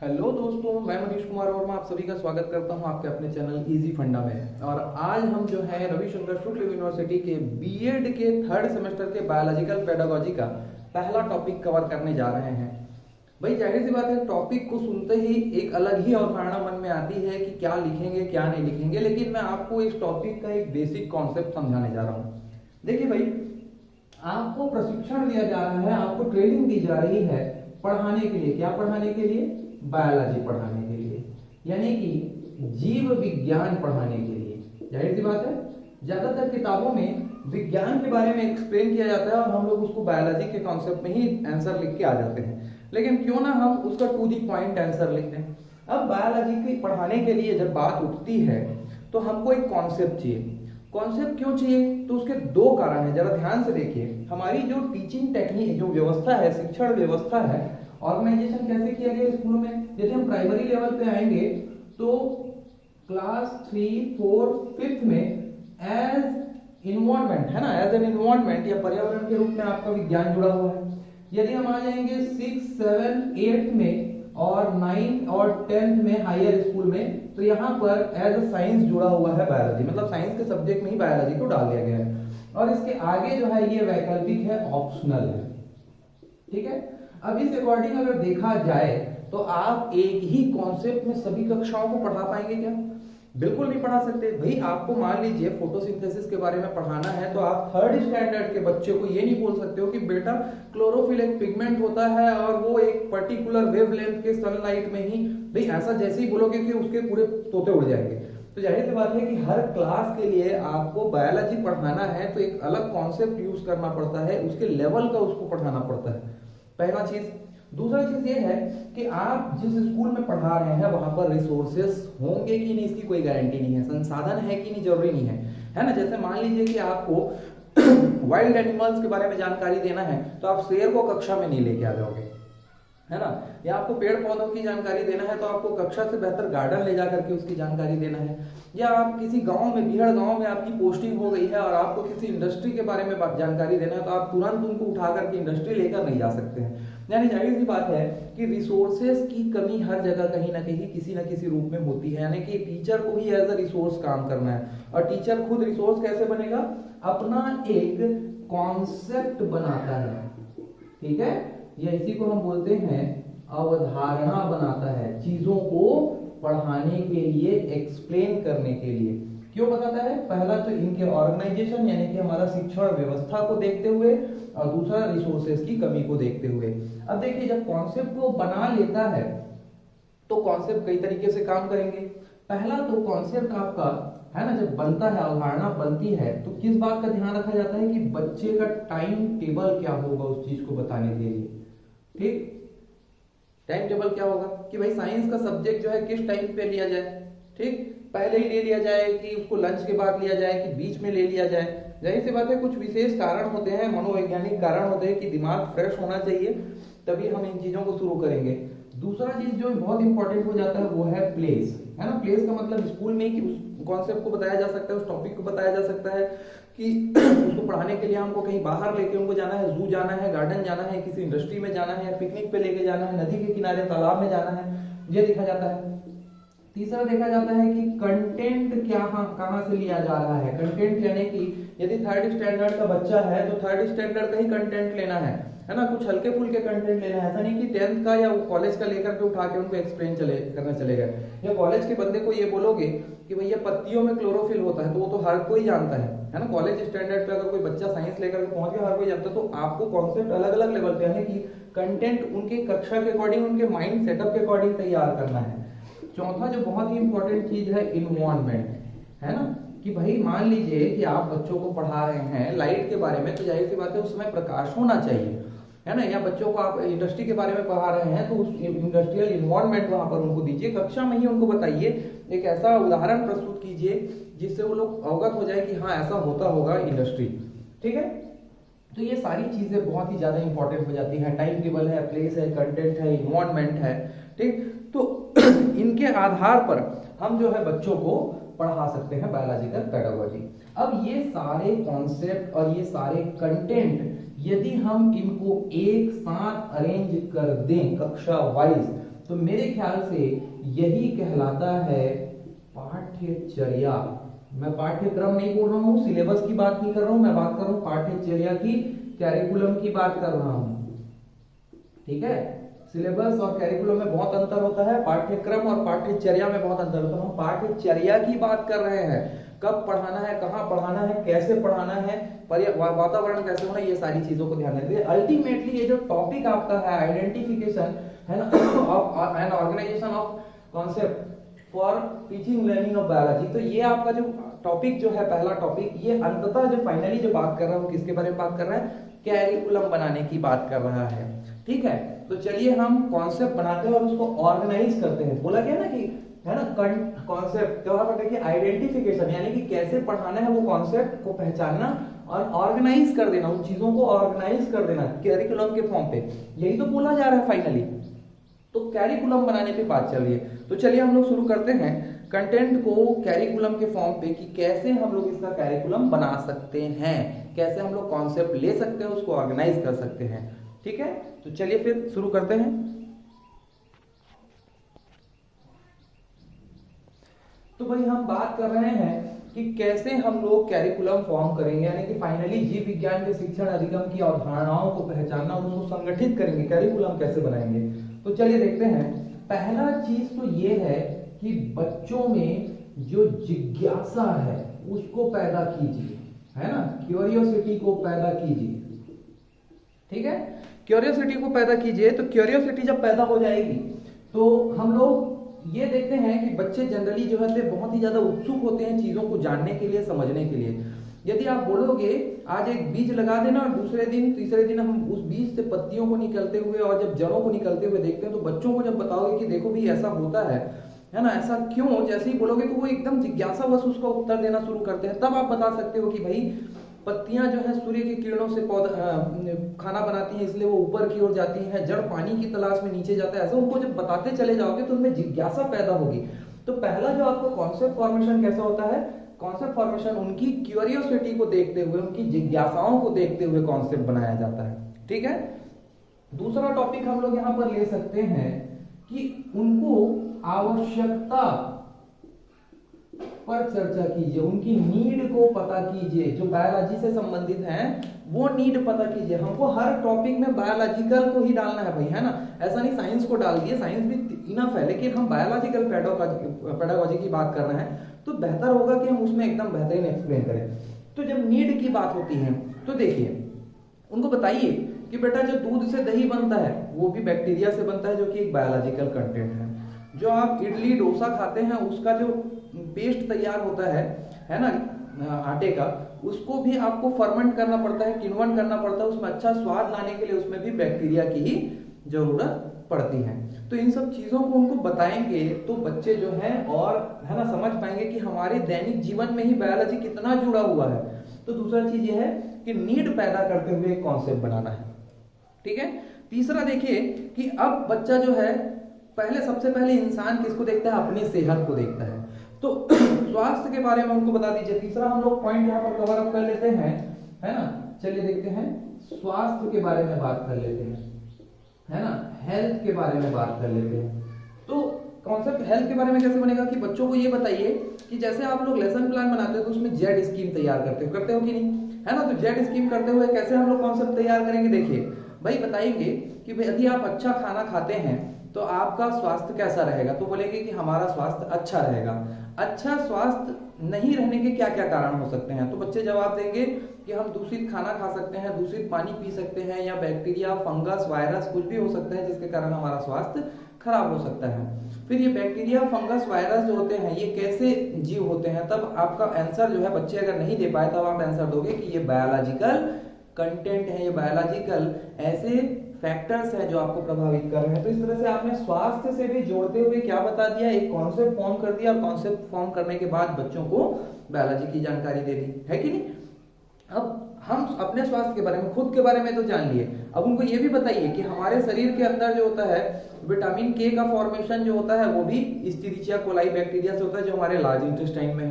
Hello दोस्तों, मैं मनीष कुमार वर्मा आप सभी का स्वागत करता हूं आपके अपने चैनल इजी फंडा में। और आज हम जो है रविशंकर शुक्ल यूनिवर्सिटी के बीएड के थर्ड सेमेस्टर के बायोलॉजिकल पेडागोजी का पहला टॉपिक कवर करने जा रहे हैं। भाई जाहिर सी बात है, टॉपिक को सुनते ही एक अलग ही अवधारणा मन में आती है कि क्या लिखेंगे क्या नहीं लिखेंगे, लेकिन मैं आपको इस टॉपिक का एक बेसिक कॉन्सेप्ट समझाने जा रहा हूँ। देखिए भाई, आपको प्रशिक्षण दिया जा रहा है, आपको ट्रेनिंग दी जा रही है पढ़ाने के लिए। क्या पढ़ाने के लिए? बायोलॉजी पढ़ाने के लिए, यानी कि जीव विज्ञान पढ़ाने के लिए। जाहिर सी बात है, ज्यादातर किताबों में विज्ञान के बारे में एक्सप्लेन किया जाता है और हम लोग उसको बायोलॉजी के कॉन्सेप्ट में ही आंसर लिख के आ जाते हैं। लेकिन क्यों ना हम उसका टू दी पॉइंट आंसर लिख दें। अब बायोलॉजी की पढ़ाने के लिए जब बात उठती है तो हमको एक कॉन्सेप्ट चाहिए। कॉन्सेप्ट क्यों चाहिए? तो उसके दो कारण है, जरा ध्यान से देखिए। हमारी जो टीचिंग टेक्निक, जो व्यवस्था है, शिक्षण व्यवस्था है, ऑर्गेनाइजेशन कैसे किया गया स्कूलों में। यदि हम प्राइमरी लेवल पे आएंगे तो क्लास 3, 4, 5 में एज इन्वायरमेंट है ना, एज एन इन्वायरमेंट या पर्यावरण के रूप में आपका विज्ञान जुड़ा हुआ है। यदि हम आ जाएंगे 6, 7, 8 में और 9 और 10th में हायर स्कूल में, तो यहाँ पर एज अ साइंस जुड़ा हुआ है बायोलॉजी, मतलब साइंस के सब्जेक्ट में ही बायोलॉजी को डाल दिया गया है। और इसके आगे जो है ये वैकल्पिक है, ऑप्शनल है। ठीक है। अब इस अकॉर्डिंग अगर देखा जाए तो आप एक ही कॉन्सेप्ट में सभी कक्षाओं को पढ़ा पाएंगे क्या? बिल्कुल नहीं पढ़ा सकते। भाई आपको मान लीजिए फोटोसिंथेसिस के बारे में पढ़ाना है, तो आप थर्ड स्टैंडर्ड के बच्चे को ये नहीं बोल सकते हो कि बेटा क्लोरोफिल एक पिगमेंट होता है और वो एक पर्टिकुलर वेवलेंथ के सनलाइट में ही, भाई ऐसा जैसे ही बोलोगे कि उसके पूरे तोते उड़ जाएंगे। तो जाहिर सी बात है कि हर क्लास के लिए आपको बायोलॉजी पढ़ाना है तो एक अलग कॉन्सेप्ट यूज करना पड़ता है, उसके लेवल का उसको पढ़ाना पड़ता है, पहला चीज। दूसरा चीज ये है कि आप जिस स्कूल में पढ़ा रहे हैं वहां पर रिसोर्सेस होंगे कि नहीं, इसकी कोई गारंटी नहीं है। संसाधन है कि नहीं, जरूरी नहीं है ना। जैसे मान लीजिए कि आपको वाइल्ड एनिमल्स के बारे में जानकारी देना है तो आप शेर को कक्षा में नहीं लेके आ जाओगे, है ना। या आपको पेड़ पौधों की जानकारी देना है तो आपको कक्षा से बेहतर गार्डन ले जाकर के उसकी जानकारी देना है। या आप किसी गांव में, बीहड़ गांव में आपकी पोस्टिंग हो गई है और आपको किसी इंडस्ट्री के बारे में जानकारी देना है, तो आप तुरंत उनको उठा करके इंडस्ट्री लेकर नहीं जा सकते हैं। यानी जाहिर सी बात है कि रिसोर्सेज की कमी हर जगह कहीं ना कहीं किसी ना किसी रूप में होती है। यानी कि टीचर को ही एज अ रिसोर्स काम करना है। और टीचर खुद रिसोर्स कैसे बनेगा? अपना एक कॉन्सेप्ट बनाता है। ठीक है, या इसी को हम बोलते हैं अवधारणा बनाता है, चीजों को पढ़ाने के लिए, एक्सप्लेन करने के लिए। क्यों बताता है? पहला तो इनके ऑर्गेनाइजेशन यानी कि हमारा शिक्षण व्यवस्था को देखते हुए, और दूसरा रिसोर्सेज की कमी को देखते हुए। अब देखिए, जब कॉन्सेप्ट को बना लेता है तो कॉन्सेप्ट कई तरीके से काम करेंगे। पहला तो कॉन्सेप्ट आपका है ना, जब बनता है, अवधारणा बनती है, तो किस बात का ध्यान रखा जाता है कि बच्चे का टाइम टेबल क्या होगा उस चीज को बताने के लिए। ठीक, टाइम टेबल क्या होगा कि भाई साइंस का सब्जेक्ट जो है किस टाइम पे लिया जाए। ठीक, पहले ही ले लिया जाए कि उसको लंच के बाद लिया जाए कि बीच में ले लिया जाए। जाहिर सी बात है, कुछ विशेष कारण होते हैं, मनोवैज्ञानिक कारण होते हैं कि दिमाग फ्रेश होना चाहिए, तभी हम इन चीजों को शुरू करेंगे। दूसरा चीज जो बहुत इंपॉर्टेंट हो जाता है वो है प्लेस, है ना। प्लेस का मतलब स्कूल में ही कि उस कॉन्सेप्ट को बताया जा सकता है, उस टॉपिक को बताया जा सकता है कि उसको पढ़ाने के लिए हमको कहीं बाहर लेके उनको जाना है, जू जाना है, गार्डन जाना है, किसी इंडस्ट्री में जाना है, पिकनिक पे लेके जाना है, नदी के किनारे, तालाब में जाना है, ये देखा जाता है। तीसरा देखा जाता है कि कंटेंट क्या कहाँ से लिया जा रहा है। कंटेंट यानी कि यदि थर्ड स्टैंडर्ड का बच्चा है तो थर्ड स्टैंडर्ड का ही कंटेंट लेना है ना। कुछ हल्के फुल्के कंटेंट लेना है, ऐसा नहीं कि 10th का या कॉलेज का लेकर के उठा के उनको एक्सप्लेन करना चलेगा। या कॉलेज के बंदे को ये बोलोगे कि भैया पत्तियों में क्लोरोफिल होता है, तो वो तो हर कोई जानता है ना। कॉलेज स्टैंडर्ड पे अगर कोई बच्चा साइंस लेकर के पहुंच गया, हर कोई जानता है। तो आपको कॉन्सेप्ट अलग अलग लेवल पे, यानी कि कंटेंट उनके कक्षा के अकॉर्डिंग, उनके माइंड सेटअप के अकॉर्डिंग तैयार करना है। चौथा जो बहुत ही इंपॉर्टेंट चीज है, इन्वायरमेंट, है ना। कि भाई मान लीजिए कि आप बच्चों को पढ़ा रहे हैं लाइट के बारे में, तो जाहिर सी बात है उस समय प्रकाश होना चाहिए, है ना। या बच्चों को आप इंडस्ट्री के बारे में पढ़ा रहे हैं तो उस इंडस्ट्रियल इन्वायरमेंट वहां पर उनको दीजिए, कक्षा में ही उनको बताइए, एक ऐसा उदाहरण प्रस्तुत कीजिए जिससे वो लोग अवगत हो जाए कि हाँ ऐसा होता होगा इंडस्ट्री। ठीक है, तो ये सारी चीजें बहुत ही ज्यादा इंपॉर्टेंट हो जाती हैं। टाइम टेबल है, प्लेस है, कंटेंट है, इन्वायरमेंट है। ठीक, तो इनके आधार पर हम जो है बच्चों को पढ़ा सकते हैं बायोलॉजिकल पेडागोजी। अब ये सारे कॉन्सेप्ट और ये सारे कंटेंट यदि हम इनको एक साथ अरेंज कर दें कक्षा वाइज, तो मेरे ख्याल से यही कहलाता है पाठ्यचर्या। मैं पाठ्यक्रम नहीं बोल रहा हूँ, सिलेबस की बात नहीं कर रहा हूँ, मैं बात कर रहा हूँ पाठ्यचर्या की, कैरिकुलम की बात कर रहा हूँ। ठीक है, सिलेबस और कैरिकुलम में बहुत अंतर होता है, पाठ्यक्रम और पाठ्यचर्या में बहुत अंतर होता है। हम पाठ्यचर्या की बात कर रहे हैं, कब पढ़ाना है, कहाँ पढ़ाना है, कैसे पढ़ाना है, वातावरण कैसे होना, ये सारी चीजों को ध्यान रखिए। अल्टीमेटली ये जो टॉपिक आपका है आइडेंटिफिकेशन है ना of an organisation of concept for teaching learning of biology, तो ये आपका जो टॉपिक जो है, पहला टॉपिक, ये अंततः जो फाइनली जो बात कर रहा हूँ किसके बारे में बात कर रहा है, कैरिकुलम बनाने की बात कर रहा है। ठीक है, तो चलिए हम कॉन्सेप्ट बनाते हैं और उसको ऑर्गेनाइज करते हैं। बोला गया ना कि है ना कॉन्सेप्ट, तो आप देखिए आइडेंटिफिकेशन यानी कि कैसे पढ़ाना है, वो कॉन्सेप्ट को पहचानना और ऑर्गेनाइज कर देना, उन चीजों को ऑर्गेनाइज कर देना कैरिकुलम के फॉर्म पे, यही तो बोला जा रहा है फाइनली। तो कैरिकुलम बनाने पे बात चल रही है, तो चलिए हम लोग शुरू करते हैं कंटेंट को कैरिकुलम के फॉर्म पे कि कैसे हम लोग इसका कैरिकुलम बना सकते हैं, कैसे हम लोग कॉन्सेप्ट ले सकते हैं, उसको ऑर्गेनाइज कर सकते हैं। ठीक है, तो चलिए फिर शुरू करते हैं। तो भाई हम बात कर रहे हैं कि कैसे हम लोग कैरिकुलम फॉर्म करेंगे, यानी कि फाइनली जीव विज्ञान के शिक्षण अधिगम की अवधारणाओं को पहचानना और उसको संगठित करेंगे, कैरिकुलम कैसे बनाएंगे। तो चलिए देखते हैं। पहला चीज तो ये है कि बच्चों में जो जिज्ञासा है उसको पैदा कीजिए, है ना, क्यूरियोसिटी को पैदा कीजिए। ठीक है, क्यूरियोसिटी को पैदा कीजिए। तो क्यूरियोसिटी जब पैदा हो जाएगी तो हम लोग ये देखते हैं कि बच्चे जनरली जो है बहुत ही ज्यादा उत्सुक होते हैं चीजों को जानने के लिए, समझने के लिए। यदि आप बोलोगे आज एक बीज लगा देना और दूसरे दिन तीसरे दिन हम उस बीज से पत्तियों को निकलते हुए और जब जड़ों को निकलते हुए देखते हैं, तो बच्चों को जब बताओगे कि देखो भी ऐसा होता है ना, ऐसा क्यों, जैसे ही बोलोगे तो वो एकदम जिज्ञासा बस उसका उत्तर देना शुरू करते हैं। तब आप बता सकते हो कि भाई पत्तियां जो है सूर्य की किरणों से पौधा खाना बनाती हैं, इसलिए वो ऊपर की ओर जाती हैं, जड़ पानी की तलाश में नीचे जाता है। ऐसा उनको जब बताते चले जाओगे तो उनमें जिज्ञासा पैदा होगी। तो पहला जो आपको कॉन्सेप्ट फॉर्मेशन कैसा होता है, कॉन्सेप्ट फॉर्मेशन उनकी क्यूरियोसिटी को देखते हुए, उनकी जिज्ञासाओं को देखते हुए कॉन्सेप्ट बनाया जाता है। ठीक है, दूसरा टॉपिक हम लोग यहां पर ले सकते हैं कि उनको आवश्यकता पर चर्चा कीजिए, उनकी नीड को पता कीजिए, जो बायोलॉजी से संबंधित हैं वो नीड पता कीजिए। हमको हर टॉपिक में बायोलॉजिकल को ही डालना है भाई, है ना, ऐसा नहीं साइंस को डाल दिए, साइंस भी इनफ है, लेकिन हम बायोलॉजिकल पेडागोजी की बात कर रहे हैं तो बेहतर होगा कि हम उसमें एकदम बेहतरीन एक्सप्लेन करें। तो जब नीड की बात होती है तो देखिए उनको बताइए कि बेटा जो दूध से दही बनता है वो भी बैक्टीरिया से बनता है, जो कि एक बायोलॉजिकल कंटेंट है। जो आप इडली डोसा खाते हैं उसका जो पेस्ट तैयार होता है ना, आटे का, उसको भी आपको फर्मेंट करना पड़ता है, किण्वन करना पड़ता है, उसमें अच्छा स्वाद लाने के लिए उसमें भी बैक्टीरिया की ही जरूरत पड़ती है। तो इन सब चीजों को उनको बताएंगे तो बच्चे जो हैं और है ना समझ पाएंगे कि हमारे दैनिक जीवन में ही बायोलॉजी कितना जुड़ा हुआ है। तो दूसरा चीज ये है कि नीड पैदा करते हुए एक कॉन्सेप्ट बनाना है। ठीक है, तीसरा देखिए कि अब बच्चा जो है सबसे पहले इंसान किसको देखता है, अपनी सेहत को देखता है। तो स्वास्थ्य के बारे में उनको बता दीजिए। तीसरा हम लोग पॉइंट यहाँ पर कवर अप कर लेते हैं, है ना, चलिए देखते हैं, स्वास्थ्य के बारे में बात कर लेते हैं, है ना, हेल्थ के बारे में बात कर लेते हैं। तो कॉन्सेप्ट हेल्थ के बारे में कैसे बनेगा कि बच्चों को ये बताइए कि जैसे आप लोग लेसन प्लान बनाते हो तो उसमें जेड स्कीम तैयार करते हो कि नहीं, है ना। तो जेड स्कीम करते हुए कैसे हम लोग कॉन्सेप्ट तैयार करेंगे, देखिए भाई बताएंगे कि यदि आप अच्छा खाना खाते हैं तो आपका स्वास्थ्य कैसा रहेगा, तो बोलेंगे कि हमारा स्वास्थ्य अच्छा रहेगा। अच्छा स्वास्थ्य नहीं रहने के क्या क्या कारण हो सकते हैं, तो बच्चे जवाब देंगे कि हम दूषित खाना खा सकते हैं, दूषित पानी पी सकते हैं, या बैक्टीरिया, फंगस, वायरस कुछ भी हो सकता है जिसके कारण हमारा स्वास्थ्य खराब हो सकता है। फिर ये बैक्टीरिया, फंगस, वायरस जो होते हैं ये कैसे जीव होते हैं, तब आपका आंसर जो है बच्चे अगर नहीं दे पाए तब आप आंसर दोगे कि ये बायोलॉजिकल कंटेंट है, ये बायोलॉजिकल ऐसे फैक्टर्स हैं जो आपको प्रभावित कर रहे हैं। तो इस तरह से आपने स्वास्थ्य से भी जोड़ते हुए क्या बता दिया, एक कॉन्सेप्ट फॉर्म कर दिया, और कॉन्सेप्ट फॉर्म करने के बाद बच्चों को बायोलॉजी की जानकारी दे दी, है कि नहीं। अब हम अपने स्वास्थ्य के बारे में, खुद के बारे में तो जान लिए, अब उनको ये भी बताइए कि हमारे शरीर के अंदर जो होता है विटामिन के का फॉर्मेशन जो होता है वो भी इस्टीरिचिया कोलाई बैक्टीरिया से होता है जो हमारे लार्ज इंटेस्टाइन में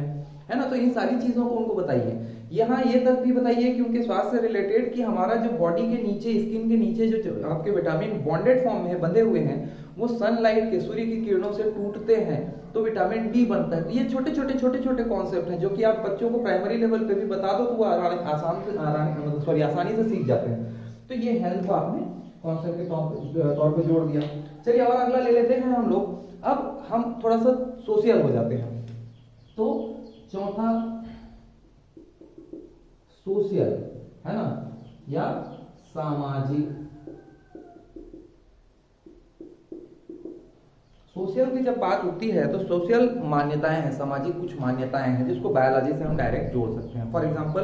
है ना। तो इन सारी चीजों को उनको बताइए यहाँ ये तक भी बताइए कि उनके स्वास्थ्य से रिलेटेड कि हमारा जो बॉडी के नीचे, स्किन के नीचे जो आपके विटामिन बॉन्डेड फॉर्म में बंधे हुए हैं, वो सनलाइट के, सूर्य की किरणों से टूटते हैं तो विटामिन डी बनता है। तो ये छोटे छोटे कॉन्सेप्ट हैं जो कि आप बच्चों को प्राइमरी लेवल पे भी बता दो तो वो आसानी से सीख जाते हैं। तो ये हेल्थ को आपने कॉन्सेप्ट के तौर पे जोड़ दिया। चलिए और अगला ले लेते हैं हम लोग। अब हम थोड़ा सा सोशल हो जाते हैं। तो चौथा सोशल है ना, या सामाजिक। सोशल की जब बात होती है तो सोशल मान्यताएं हैं, सामाजिक कुछ मान्यताएं हैं जिसको बायोलॉजी से हम डायरेक्ट जोड़ सकते हैं। फॉर एग्जांपल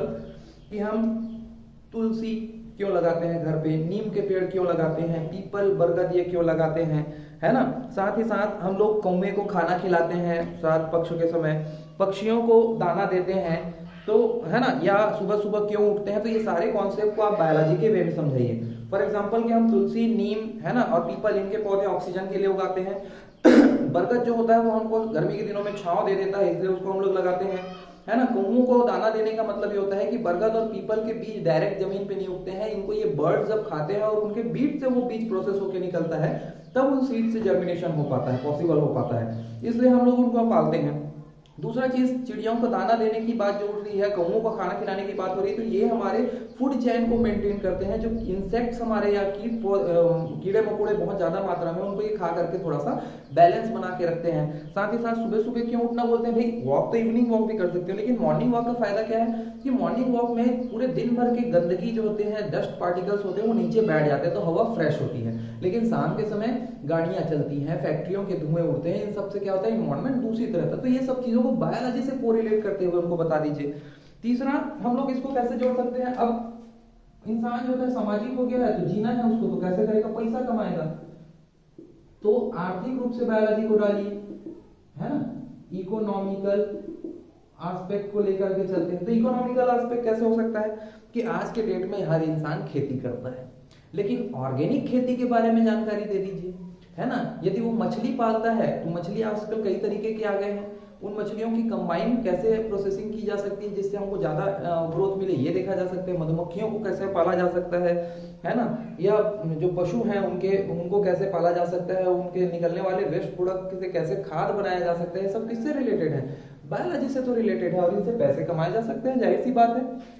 कि हम तुलसी क्यों लगाते हैं घर पे, नीम के पेड़ क्यों लगाते हैं, पीपल बरगद ये क्यों लगाते हैं, है ना। साथ ही साथ हम लोग कौवे को खाना खिलाते हैं सात पक्षों के समय, पक्षियों को दाना देते हैं, तो है ना, या सुबह सुबह क्यों उठते हैं। तो ये सारे कॉन्सेप्ट को आप बायोलॉजी के वे में समझाइए। फॉर एग्जांपल कि हम तुलसी, नीम है ना और पीपल, इनके पौधे ऑक्सीजन के लिए उगाते हैं। बरगद जो होता है वो हमको गर्मी के दिनों में छांव दे देता है, इसलिए उसको हम लोग लगाते हैं, है ना। कौवों को दाना देने का मतलब ये होता है कि बरगद और पीपल के बीज डायरेक्ट जमीन पे नहीं उगते हैं, इनको ये बर्ड जब खाते हैं और उनके बीज से वो बीज प्रोसेस होकर निकलता है, तब उन सीड से जर्मिनेशन हो पाता है, पॉसिबल हो पाता है, इसलिए हम लोग उनको पालते हैं। दूसरा चीज, चिड़ियों को दाना देने की बात जो उठ रही है, कौवों को खाना खिलाने की बात हो रही है, तो ये हमारे फूड चेन को मेंटेन करते हैं। जो इंसेक्ट्स हमारे या कीड़े मकोड़े बहुत ज्यादा मात्रा में, उनको ये खा करके थोड़ा सा बैलेंस बना के रखते हैं। साथ ही साथ सुबह सुबह क्यों उठना बोलते हैं भाई, वॉक तो इवनिंग वॉक भी कर सकते हो, लेकिन मॉर्निंग वॉक का फायदा क्या है कि मॉर्निंग वॉक में पूरे दिन भर के गंदगी जो होते हैं, डस्ट पार्टिकल्स होते हैं, वो नीचे बैठ जाते हैं तो हवा फ्रेश होती है। लेकिन शाम के समय गाड़ियां चलती हैं, फैक्ट्रियों के धुएं उड़ते हैं, इन सब से क्या होता है, इन्वायरमेंट दूषित रहता है। तो ये सब चीजों को बायोलॉजी से कोरिलेट करते हुए उनको बता दीजिए। तीसरा, हम लोग इसको कैसे जोड़ सकते हैं, अब इंसान जो है सामाजिक हो गया है तो जीना है उसको, तो कैसे करेगा, पैसा कमाएगा, तो आर्थिक रूप से बायोलॉजी को डालिए, है ना। इकोनॉमिकल एस्पेक्ट को लेकर के चलते हैं। तो इकोनॉमिकल एस्पेक्ट कैसे हो सकता है कि आज के डेट में हर इंसान खेती करता है, लेकिन ऑर्गेनिक खेती के बारे में जानकारी दे दीजिए, है ना। यदि वो मछली पालता है तो मछली आजकल कई तरीके के आ गए हैं, उन मछलियों की कंबाइन कैसे प्रोसेसिंग की जा सकती है जिससे हमको ज्यादा ग्रोथ मिले, ये देखा जा सकता है। मधुमक्खियों को कैसे पाला जा सकता है ना, या जो पशु हैं उनको कैसे पाला जा सकता है, उनके निकलने वाले वेस्ट प्रोडक्ट से कैसे खाद बनाया जा सकता है, सब किससे रिलेटेड है, बायोलॉजी से तो रिलेटेड है, और इनसे पैसे कमाए जा सकते हैं, जाहिर सी बात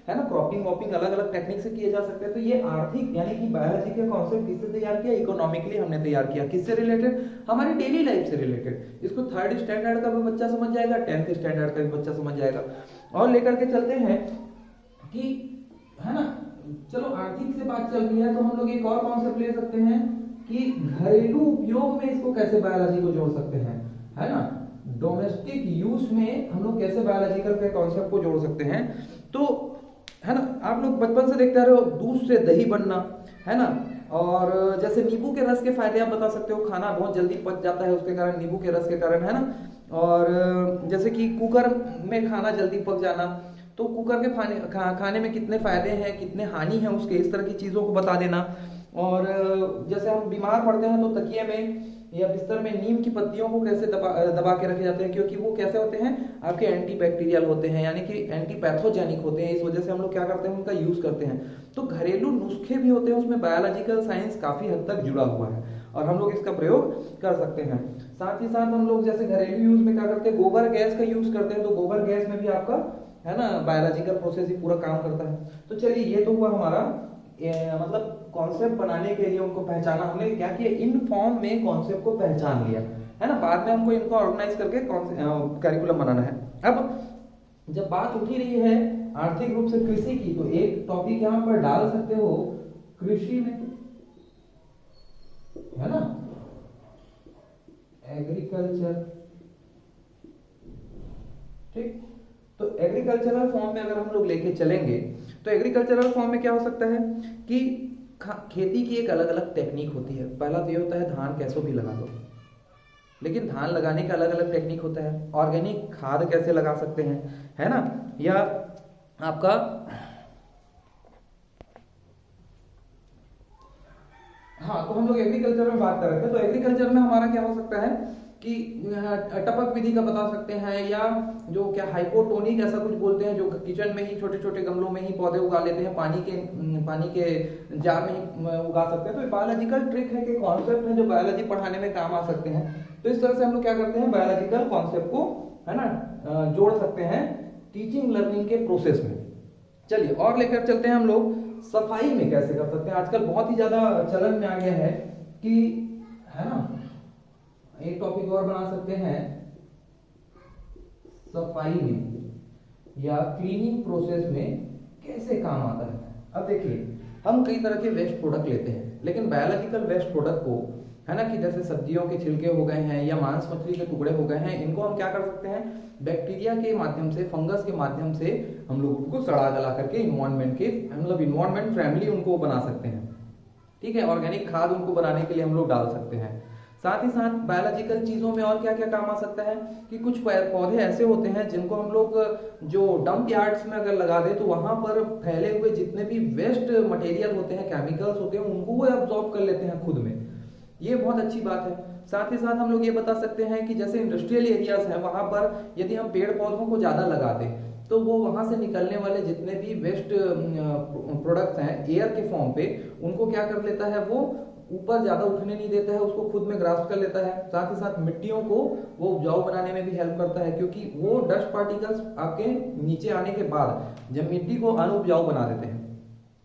है ना। क्रॉपिंग वॉपिंग अलग अलग टेक्निक से किए जा सकते हैं। तो ये आर्थिक यानी कि बायोलॉजी के कॉन्सेप्ट किससे तैयार किया, इकोनॉमिकली हमने तैयार किया, किससे रिलेटेड, हमारी डेली लाइफ से रिलेटेड। इसको 3rd स्टैंडर्ड का भी बच्चा समझ जाएगा, 10th स्टैंडर्ड का भी बच्चा समझ जाएगा। और लेकर के चलते हैं कि, है ना, चलो आर्थिक से बात चल रही है तो हम लोग एक और कॉन्सेप्ट ले सकते हैं कि घरेलू उपयोग में इसको कैसे बायोलॉजी को जोड़ सकते हैं, है ना। डोमेस्टिक यूज में हम लोग कैसे बायोलॉजिकल के कॉन्सेप्ट को जोड़ सकते हैं। तो है ना, आप लोग बचपन से देखते आ रहे हो दूध से दही बनना, है ना, और जैसे नींबू के रस के फायदे आप बता सकते हो, खाना बहुत जल्दी पच जाता है उसके कारण, नींबू के रस के कारण, है ना। और जैसे कि कुकर में खाना जल्दी पक जाना, तो कुकर के खाने में कितने फायदे हैं, कितने हानि है उसके, इस तरह की चीजों को बता देना। और जैसे हम बीमार पड़ते हैं तो तकिए में या बिस्तर में नीम की पत्तियों को कैसे दबा के रखे जाते हैं, क्योंकि वो कैसे होते हैं, आपके एंटीबैक्टीरियल होते हैं, यानी कि एंटीपैथोजेनिक होते हैं, इस वजह से हम लोग क्या करते हैं, उनका यूज करते हैं। तो घरेलू नुस्खे भी होते हैं, उसमें बायोलॉजिकल साइंस काफी हद तक जुड़ा हुआ है और हम लोग इसका प्रयोग कर सकते हैं। साथ ही साथ हम लोग जैसे घरेलू यूज में क्या करते हैं, गोबर गैस का यूज करते हैं, तो गोबर गैस में भी आपका, है ना, बायोलॉजिकल प्रोसेस ही पूरा काम करता है। तो चलिए ये तो हुआ हमारा मतलब कॉन्सेप्ट बनाने के लिए उनको पहचाना, हमने क्या किया, इन फॉर्म में कॉन्सेप्ट को पहचान लिया, है ना। बाद में हमको इनको ऑर्गेनाइज करके करिकुलम बनाना है। अब जब बात उठ ही रही है आर्थिक रूप से कृषि की, तो एक टॉपिक यहां पर डाल सकते हो कृषि में, है ना, एग्रीकल्चर, ठीक। तो एग्रीकल्चरल फॉर्म में अगर हम लोग लेके चलेंगे तो एग्रीकल्चरल फॉर्म में क्या हो सकता है कि खेती की एक अलग अलग टेक्निक होती है। पहला तो ये होता है धान कैसों भी लगा दो, लेकिन धान लगाने का अलग अलग टेक्निक होता है। ऑर्गेनिक खाद कैसे लगा सकते हैं, है ना, या आपका हाँ, तो हम लोग एग्रीकल्चर में बात कर रहे थे। तो एग्रीकल्चर में हमारा क्या हो सकता है कि टपक विधि का बता सकते हैं, या जो क्या हाइपोटोनिक ऐसा कुछ बोलते हैं, जो किचन में ही छोटे छोटे गमलों में ही पौधे उगा लेते हैं, पानी के जार में ही उगा सकते हैं। तो बायोलॉजिकल ट्रिक है कि कॉन्सेप्ट है जो बायोलॉजी पढ़ाने में काम आ सकते हैं। तो इस तरह से हम लोग क्या करते हैं, बायोलॉजिकल कॉन्सेप्ट को है ना जोड़ सकते हैं टीचिंग लर्निंग के प्रोसेस में। चलिए और लेकर चलते हैं हम लोग सफाई में कैसे कर सकते हैं। आजकल बहुत ही ज्यादा चलन में आ गया है कि है ना, एक टॉपिक और बना सकते हैं सफाई में या क्लीनिंग प्रोसेस में कैसे काम आता है। अब देखिए हम कई तरह के वेस्ट प्रोडक्ट लेते हैं, लेकिन बायोलॉजिकल वेस्ट प्रोडक्ट को है ना कि जैसे सब्जियों के छिलके हो गए हैं या मांस मछली के टुकड़े हो गए हैं, इनको हम क्या कर सकते हैं, बैक्टीरिया के माध्यम से, फंगस के माध्यम से हम लोग उनको सड़ा गला करके इन्वायरमेंट के मतलब इन्वायरमेंट फ्रेंडली उनको बना सकते हैं। ठीक है, ऑर्गेनिक खाद उनको बनाने के लिए हम लोग डाल सकते हैं। साथ ही साथ बायोलॉजिकल चीजों में और क्या क्या काम आ सकता है कि कुछ पौधे ऐसे होते हैं जिनको हम लोग जो डंप यार्ड्स में अगर लगा दें तो वहां पर फैले हुए जितने भी वेस्ट मटेरियल होते हैं, केमिकल्स होते हैं, उनको वो एब्जॉर्ब कर लेते हैं खुद में। ये बहुत अच्छी बात है। साथ ही साथ हम लोग ये बता सकते हैं कि जैसे इंडस्ट्रियल एरियाज हैं, वहां पर यदि हम पेड़ पौधों को ज्यादा लगा दें तो वो वहां से निकलने वाले जितने भी वेस्ट प्रोडक्ट्स हैं एयर के फॉर्म पे, उनको क्या कर लेता है, वो ऊपर ज्यादा उठने नहीं देता है, उसको खुद में ग्रास्प कर लेता है। साथ ही साथ मिट्टियों को वो उपजाऊ बनाने में भी हेल्प करता है, क्योंकि वो डस्ट पार्टिकल्स आपके नीचे आने के बाद जब मिट्टी को अनउपजाऊ बना देते हैं।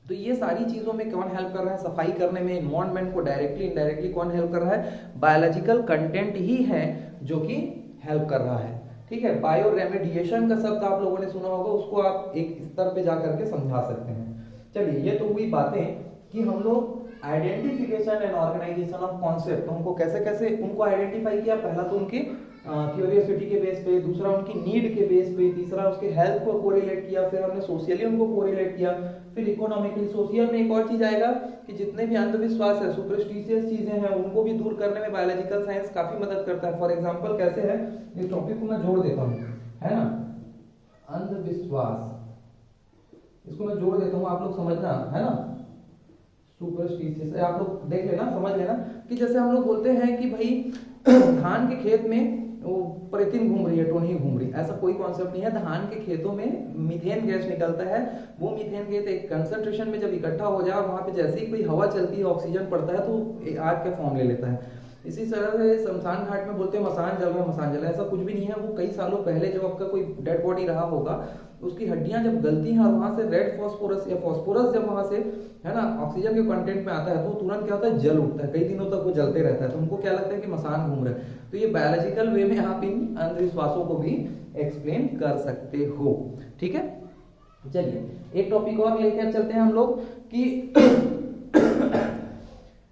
तो ये सारी चीजों में कौन हेल्प कर रहा है, सफाई करने में, एनवायरनमेंट को डायरेक्टली इनडायरेक्टली कौन हेल्प कर रहा है, बायोलॉजिकल कंटेंट ही है जो कि हेल्प कर रहा है। ठीक है, बायो रेमेडिएशन का शब्द आप लोगों ने सुना होगा, उसको आप एक स्तर पे जाकर के समझा सकते हैं। चलिए ये तो हुई बातें कि हम लोग identification and organisation of concept, उनको कैसे कैसे उनको आइडेंटिफाई किया। पहला तो उनकी क्यूरियोसिटी के बेस पे, दूसरा उनकी नीड के बेस पे, तीसरा उसके हेल्थ को कोरिलेट किया, फिर हमने सोशली उनको कोरिलेट किया, फिर इकोनॉमिकली। सोशल में एक और चीज आएगा कि जितने भी अंधविश्वास है, सुपरस्टिशियस चीजें हैं, उनको भी दूर करने में बायोलॉजिकल साइंस काफी मदद करता है। फॉर एग्जाम्पल कैसे है, इस टॉपिक को मैं जोड़ देता हूँ, है ना, अंधविश्वास, इसको मैं जोड़ देता हूँ, आप लोग समझना, है ना, सुपरस्टिशियस आप लोग देख लेना, समझ लेना कि जैसे हम लोग बोलते हैं कि भाई धान के खेत में वो परेतिन घूम रही है, टोनी घूम रही, ऐसा कोई कॉन्सेप्ट नहीं है। धान के खेतों में मीथेन गैस निकलता है, वो मीथेन गैस एक कंसंट्रेशन में जब इकट्ठा हो जाए और वहां पे जैसे ही कोई हवा चलती है, ऑक्सीजन पड़ता है तो आग का फॉर्म ले लेता है। इसी तरह से शमशान घाट में बोलते हैं मसान जल रहा है, मसान जल रहा है, ऐसा कुछ भी नहीं है। वो कई सालों पहले जब आपका कोई डेड बॉडी रहा होगा, उसकी हड्डियां जब गलती हैं और वहां से रेड फॉस्फोरस या फॉस्फोरस जब वहां से है ना ऑक्सीजन के कंटेंट में आता है, तो तुरंत क्या होता है, जल उठता है, कई दिनों तक वो जलते रहता है। तो उनको क्या लगता है कि मसान घूम रहा है। तो ये बायोलॉजिकल वे में आप इन अंधविश्वासों को भी एक्सप्लेन कर सकते हो। ठीक है, चलिए एक टॉपिक और लेकर चलते हैं हम लोग कि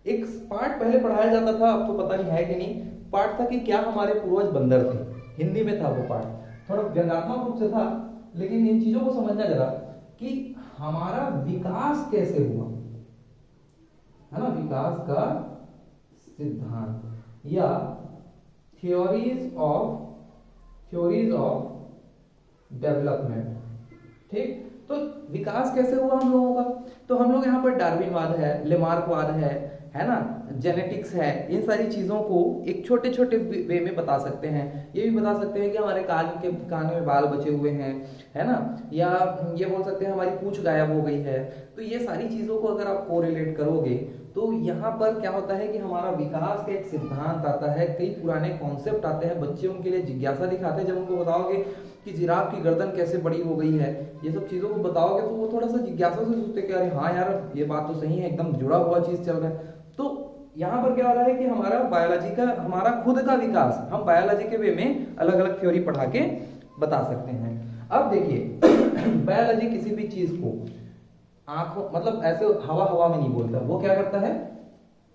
एक पार्ट पहले पढ़ाया जाता था, अब तो पता नहीं है कि नहीं, पार्ट था कि क्या हमारे पूर्वज बंदर थे। हिंदी में था वो पार्ट, थोड़ा व्यंग्यात्मक रूप से था, लेकिन इन चीजों को समझना जरा कि हमारा विकास कैसे हुआ, है ना, विकास का सिद्धांत या थ्योरीज ऑफ डेवलपमेंट। ठीक, तो विकास कैसे हुआ हम लोगों का, तो हम लोग यहाँ पर डार्विनवाद है, लेमार्कवाद है ना, जेनेटिक्स है, इन सारी चीजों को एक छोटे छोटे वे में बता सकते हैं। ये भी बता सकते हैं कि हमारे कान में बाल बचे हुए हैं, है ना, या ये बोल सकते हैं हमारी पूंछ गायब हो गई है। तो ये सारी चीजों को अगर आप कोरिलेट करोगे तो यहाँ पर क्या होता है कि हमारा विकास का एक सिद्धांत आता है, कई पुराने कॉन्सेप्ट आते हैं, बच्चे उनके लिए जिज्ञासा दिखाते हैं। जब उनको बताओगे कि जिराफ की गर्दन कैसे बड़ी हो गई है, ये सब चीजों को बताओगे तो वो थोड़ा सा जिज्ञासा से सोचते कि अरे हाँ यार ये बात तो सही है, एकदम जुड़ा हुआ चीज चल रहा है। तो यहाँ पर क्या हो रहा है कि हमारा बायोलॉजी का, हमारा खुद का विकास हम बायोलॉजी के वे में अलग अलग थ्योरी पढ़ा के बता सकते हैं। अब देखिए बायोलॉजी किसी भी चीज को आंखों मतलब ऐसे हवा हवा में नहीं बोलता, वो क्या करता है,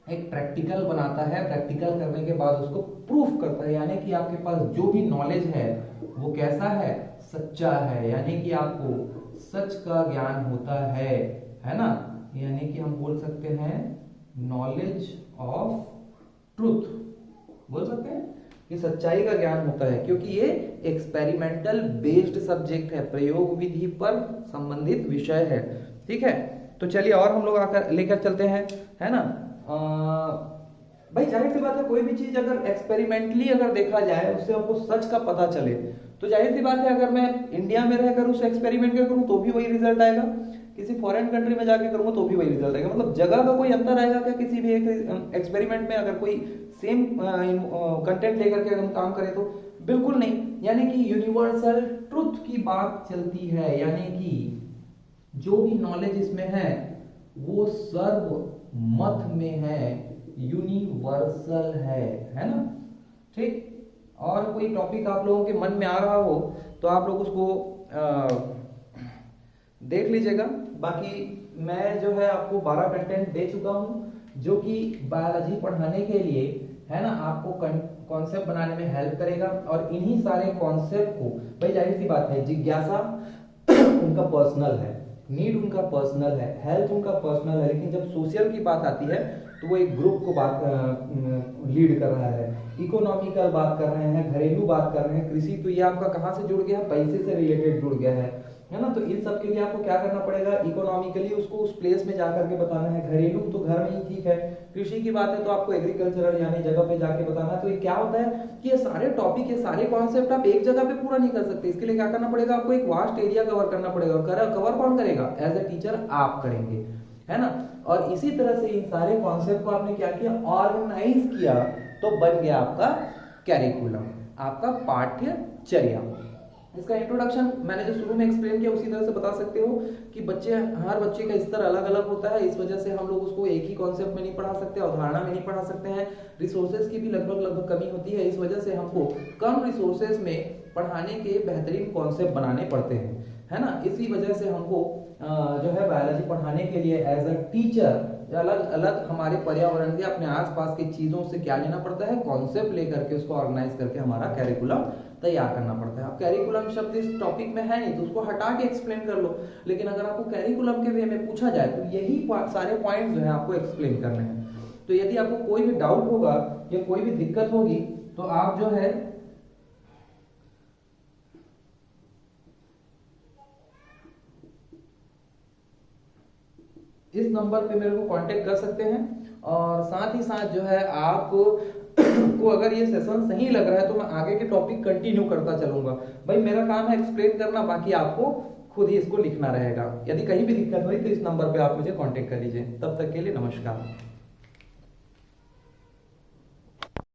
एक प्रैक्टिकल बनाता है, प्रैक्टिकल करने के बाद उसको प्रूफ करता है, यानी कि आपके पास जो भी नॉलेज है वो कैसा है, सच्चा है, यानी कि आपको सच का ज्ञान होता है ना, यानी कि हम बोल सकते हैं नॉलेज ऑफ ट्रूथ, बोल सकते हैं कि सच्चाई का ज्ञान होता है, क्योंकि ये एक्सपेरिमेंटल बेस्ड सब्जेक्ट है, प्रयोग विधि पर संबंधित विषय है। ठीक है, तो चलिए और हम लोग आकर लेकर चलते हैं, है ना, भाई जाहिर सी बात है, कोई भी चीज अगर एक्सपेरिमेंटली अगर देखा जाए, उससे हमको सच का पता चले, तो जाहिर सी बात है अगर मैं इंडिया में रहकर उस एक्सपेरिमेंट करूँ तो भी वही रिजल्ट आएगा, किसी फॉरेन कंट्री में जाके करूंगा तो भी वही रिजल्ट आएगा। मतलब जगह का कोई अंतर आएगा क्या किसी भी एक एक्सपेरिमेंट में, अगर कोई सेम कंटेंट लेकर के हम काम करें तो? बिल्कुल नहीं। यानी कि यूनिवर्सल ट्रुथ की बात चलती है, यानी कि जो भी नॉलेज इसमें है वो सर्वमत में है, यूनिवर्सल है ना। ठीक, और कोई टॉपिक आप लोगों के मन में आ रहा हो तो आप लोग उसको देख लीजिएगा। बाकी मैं जो है आपको 12 कंटेंट दे चुका हूं जो कि बायोलॉजी पढ़ाने के लिए है ना, आपको कॉन्सेप्ट बनाने में हेल्प करेगा। और इन्हीं सारे कॉन्सेप्ट को, भाई जाहिर सी बात है, जिज्ञासा उनका पर्सनल है, नीड उनका पर्सनल है, हेल्थ उनका पर्सनल है, लेकिन जब सोशल की बात आती है तो वो एक ग्रुप को बात लीड कर रहा है, इकोनॉमिकल बात कर रहे हैं, घरेलू बात कर रहे हैं, कृषि तो ये आपका कहाँ से जुड़ गया, पैसे से रिलेटेड जुड़ गया है ना। तो इन सब के लिए आपको क्या करना पड़ेगा, इकोनॉमिकली उसको उस प्लेस में जाकर के बताना है, घरेलू तो घर में ही ठीक है, कृषि की बात है तो आपको एग्रीकल्चरल यानी जगह पे जाके बताना है। तो ये क्या होता है कि ये सारे टॉपिक, ये सारे कॉन्सेप्ट आप एक जगह पे पूरा नहीं कर सकते, इसके लिए क्या करना पड़ेगा, आपको एक वास्ट एरिया कवर करना पड़ेगा। और कवर कौन करेगा? एज ए टीचर आप करेंगे, है ना। और इसी तरह से इन सारे कॉन्सेप्ट को आपने क्या किया, ऑर्गेनाइज किया, तो बन गया आपका कैरिकुलम, आपका पाठ्यचर्या। इसका इंट्रोडक्शन मैंने जो शुरू में एक्सप्लेन किया उसी तरह से बता सकते हो कि हर बच्चे का स्तर अलग अलग होता है, इस वजह से हम लोग उसको एक ही कॉन्सेप्ट में नहीं पढ़ा सकते, अवधारणा में नहीं पढ़ा सकते हैं, रिसोर्सेज की भी लगभग कमी होती है, इस वजह से हमको कम रिसोर्सेज में पढ़ाने के बेहतरीन कॉन्सेप्ट बनाने पड़ते हैं, है ना। इसी वजह से हमको जो है बायोलॉजी पढ़ाने के लिए एज अ टीचर अलग अलग हमारे पर्यावरण के, अपने आसपास की चीजों से क्या लेना पड़ता है, कॉन्सेप्ट लेकर के उसको ऑर्गेनाइज करके हमारा कैरिकुलम तैयार करना पड़ता है। अब कैरिकुलम शब्द इस टॉपिक में है नहीं तो उसको हटा के एक्सप्लेन कर लो, लेकिन अगर आपको कैरिकुलम के वे में पूछा जाए तो यही सारे पॉइंट्स जो है आपको एक्सप्लेन करने हैं। तो यदि आपको कोई भी डाउट होगा या कोई भी दिक्कत होगी तो आप जो है इस नंबर पे मेरे को कांटेक्ट कर सकते हैं। और साथ ही साथ जो है आप को अगर ये सेशन सही लग रहा है तो मैं आगे के टॉपिक कंटिन्यू करता चलूंगा। भाई मेरा काम है एक्सप्लेन करना, बाकी आपको खुद ही इसको लिखना रहेगा। यदि कहीं भी दिक्कत हुई तो इस नंबर पे आप मुझे कांटेक्ट कर लीजिए। तब तक के लिए नमस्कार।